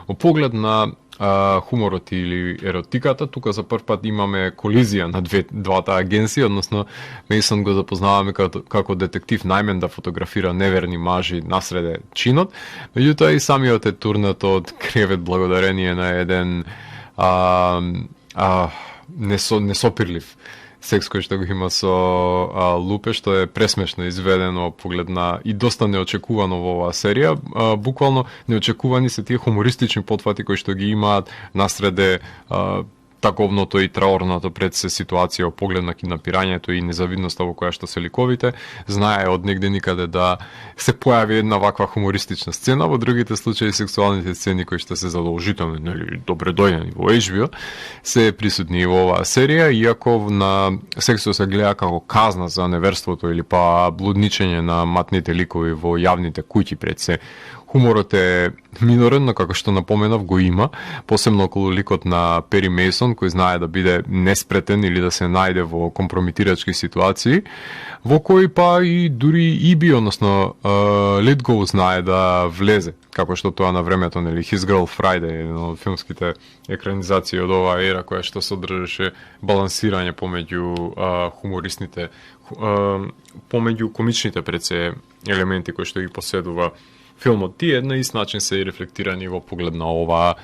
Во поглед на хуморот или еротиката, тука за прв пат имаме колизија на двата агенции, односно Мейсон го запознаваме како детектив најмен да фотографира неверни мажи насреде чинот, меѓутоа и самиот е турнат од кревет благодарение на еден несопирлив секс кој што го има со Лупе, што е пресмешно изведено поглед на и доста неочекувано во оваа серија. Буквално неочекувани се тие хумористични потфати кои што ги имаат насреде таковното и траорното пред се ситуација во поглед на киднапирањето и незавидноста во која што се ликовите, знае од негде никаде да се појави една ваква хумористична сцена, во другите случаи сексуалните сцени кои што се задолжителни, нели, добре дојдени во HBO, се присутни во оваа серија, иако на сексот се гледа како казна за неверството или па блудничење на матните ликови во јавните куќи пред се. Хуморот е минорен, но како што напоменав го има, посебно околу ликот на Пери Мейсон, кој знае да биде неспретен или да се најде во компрометирачки ситуации, во кои па и дури Иби, односно Литгоу знае да влезе, како што тоа на времето, нели, His Girl Friday, едно од филмските екранизации од оваа ера, која што содржеше балансирање помеѓу хумористните, помеѓу комичните пред се елементи кои што ги поседува филмот. Тие на ист начин се и рефлектирани во поглед на оваа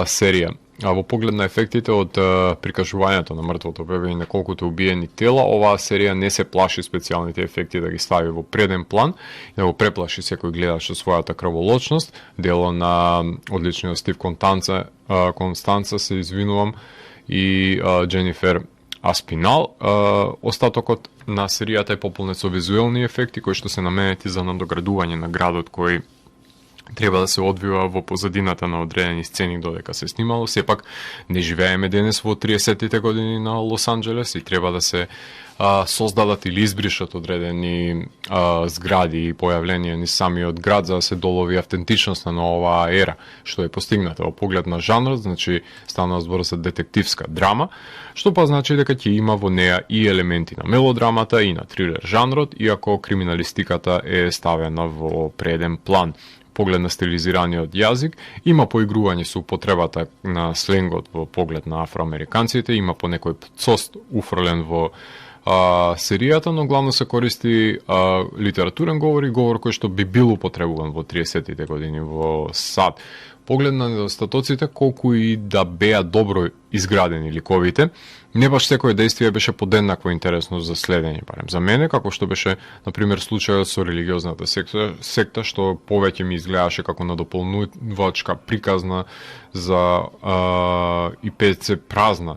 серија. Во поглед на ефектите од прикажувањето на мртвото бебе и неколкуто убиени тела, оваа серија не се плаши специјалните ефекти да ги стави во преден план, да го преплаши секој гледаш со својата крволочност. Дело на одличниот Стив Констанца, се извинувам, и Дженифер Аспинал. Остатокот на серијата е пополнет со визуелни ефекти кои што се наменети за надоградување на градот кој треба да се одвива во позадината на одредени сцени додека се снимало. Сепак не живееме денес во 30-тите години на Лос Анџелес и треба да се создадат или избришат одредени згради и појавленија ни самиот град за да се долови автентичноста на оваа ера, што е постигната во поглед на жанрот, значи станува збор за детективска драма, што па значи дека ќе има во неа и елементи на мелодрамата и на трилер жанрот, иако криминалистиката е ставена во преден план. Поглед на стилизираниот јазик, има поигрување со употребата на сленгот во поглед на афроамериканците, има по некој цост уфрлен во серијата, но главно се користи литературен говор и говор кој што би бил употребуван во 30-тите години во САД. Поглед на недостатоците, колку и да беа добро изградени ликовите, не баш секој действие беше подеднакво интересно за следење, барем за мене, како што беше, например, случајот со религиозната секта, што повеќе ми изгледаше како надополнувачка приказна за и петце празна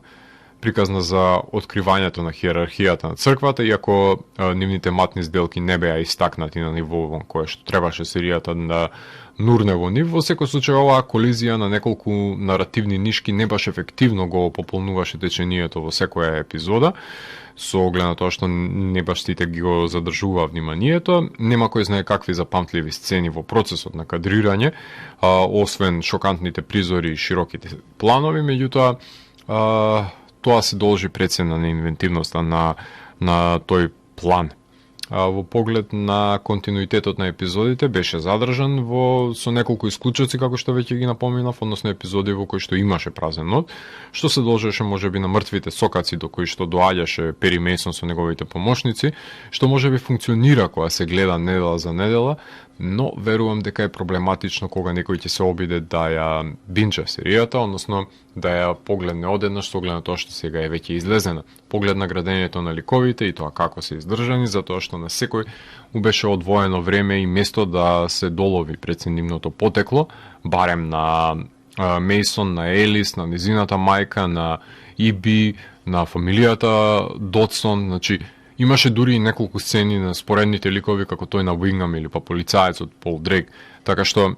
приказна за откривањето на хиерархијата на црквата, иако нивните матни сделки не беа истакнати на ниво во кое што требаше серијата да нурне во нив. Во секој случај оваа колизија на неколку наративни нишки не баш ефективно го пополнуваше течението во секоја епизода, со оглед на тоа што не баш сите ги го задржува вниманието. Нема кој знае какви запамтливи сцени во процесот на кадрирање, освен шокантните призори и широките планови, меѓутоа тоа се должи пред се на неинвентивноста на тој план. Во поглед на континуитетот на епизодите беше задржан со неколку исклучоци, како што веќе ги напоминав, односно епизоди во кои што имаше празен нот, што се должеше можеби на мртвите сокаци до кои што доаѓаше Пери Мейсон со неговите помошници, што можеби функционира кога се гледа недела за недела, но верувам дека е проблематично кога некој ќе се обиде да ја бинча серијата, односно да ја погледне одеднаш со оглед на тоа што сега е веќе излезена. Поглед на градењето на ликовите и тоа како се издржани, затоа што на секој му беше одвоено време и место да се долови пред нивното потекло, барем на Мейсон, на Елис, на низината мајка, на Иби, на фамилијата Додсон, значи имаше дури и неколку сцени на споредните ликови како тој на Уингам или па полицаецот Пол Дрейк, така што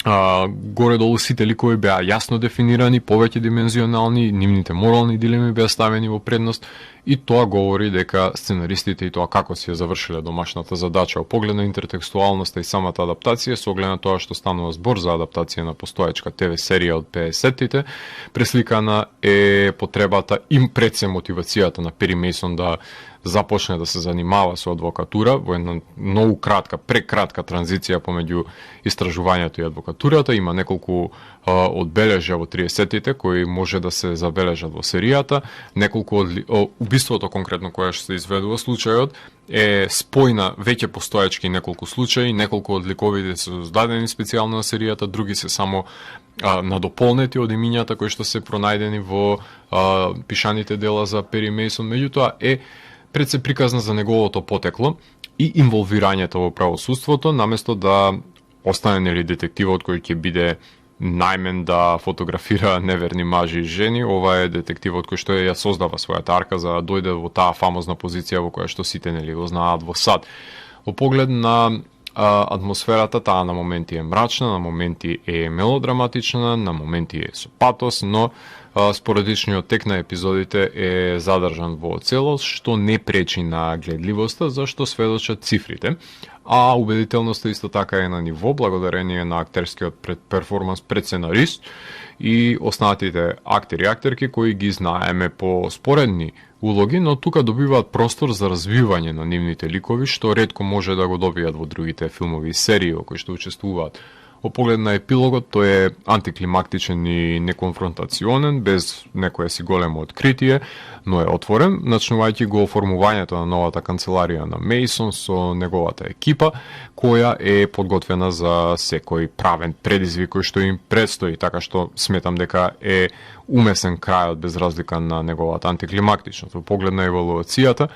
горе-долу сите ликови беа јасно дефинирани, повеќе димензионални, нивните морални дилеми беа ставени во предност и тоа говори дека сценаристите и тоа како си ја завршиле домашната задача во поглед на интертекстуалноста и самата адаптација, со оглед на тоа што станува збор за адаптација на постоечка ТВ серија од 50-тите, пресликана е потребата им пред се мотивацијата на Пери Мейсон да започне да се занимава со адвокатура во една многу прекратка транзиција помеѓу истражувањето и адвокатурата. Има неколку одбележја во 30-тите кои може да се забележат во серијата, неколку убиството конкретно кое што се изведува случајот е спој на веќе постоечки неколку случаи, неколку од ликовите се создадени специјално на серијата, други се само надополнети од имињата кои што се пронајдени во пишаните дела за Пери Мејсон, меѓутоа е пред се приказна за неговото потекло и инволвирањето во правосудството, наместо да остане нели детективот кој ќе биде најмен да фотографира неверни мажи и жени. Ова е детективот кој што ја создава својата арка за да дојде во таа фамозна позиција во која што сите нели го знаат во САД. Во поглед на атмосферата, таа на моменти е мрачна, на моменти е мелодраматична, на моменти е со патос, но спорадичниот тек на епизодите е задржан во целост, што не пречи на гледливоста, зашто сведочат цифрите, а убедителноста исто така е на ниво, благодарение на актерскиот перформанс пред сценарист и останатите актери и актерки кои ги знаеме по споредни улоги, но тука добиваат простор за развивање на нивните ликови, што ретко може да го добијат во другите филмови и серии во кои што учествуваат. Во поглед на епилогот, тој е антиклимактичен и неконфронтационен, без некое си големо откритие, но е отворен, начнувајќи го оформувањето на новата канцеларија на Мејсон со неговата екипа, која е подготвена за секој правен предизвик кој што им предстои, така што сметам дека е умесен крајот без разлика на неговата антиклимактичност. Во поглед на еволуцијата,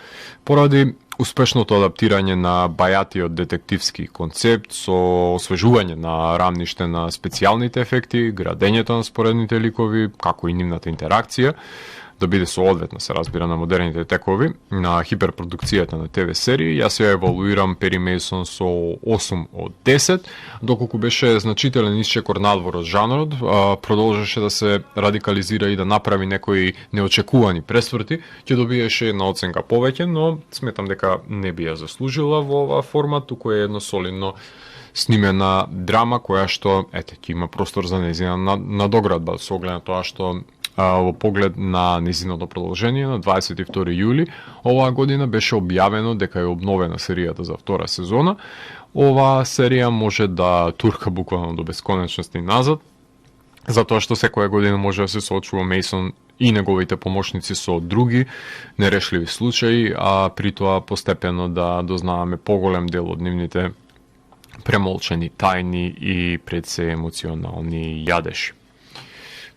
поради успешното адаптирање на бајатиот детективски концепт со освежување на рамниште на специјалните ефекти, градењето на споредните ликови, како и нивната интеракција, да биде соодветно, се разбира, на модерните текови, на хиперпродукцијата на ТВ серии, јас ја евалуирам Пери Мејсон со 8 од 10, доколку беше значителен исчекор надвор од жанрот, продолжеше да се радикализира и да направи некои неочекувани пресврти, ќе добиеше една оценка повеќе, но сметам дека не би ја заслужила во оваа форма, туку е едно солидно снимена драма која што ќе има простор за нејзина надоградба со оглед на тоа што во поглед на незиното продолжение на 22 јули оваа година беше објавено дека е обновена серијата за втора сезона. Оваа серија може да турка буквално до бесконечности назад, затоа што секоја година може да се соочува Мејсон и неговите помошници со други нерешливи случаи, а при тоа постепено да дознаваме поголем дел од нивните премолчени тајни и пред се емоционални јадеши.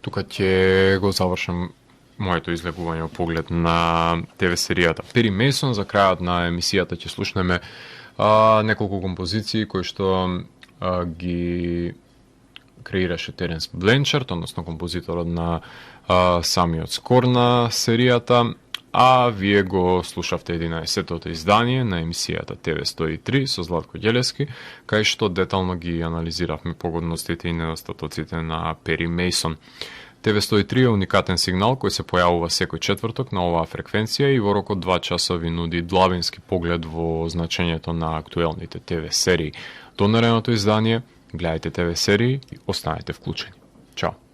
Тука ќе го завршам моето излегување во поглед на ТВ серијата Пери Мејсон. За крајот на емисијата ќе слушнеме неколку композиции кои што ги креираше Теренс Бленчард, односно композиторот на самиот скор на серијата, а вие го слушавте 11-тото издание на емисијата ТВ 103 со Златко Ѓелевски, кај што детално ги анализиравме погодностите и недостатоците на Пери Мејсон. ТВ 103 е уникатен сигнал кој се појавува секој четврток на оваа фреквенција и во рок од 2 часа ви нуди длабински поглед во значењето на актуелните ТВ серии. До наредното издание, гледајте ТВ серии и останете вклучени. Чао!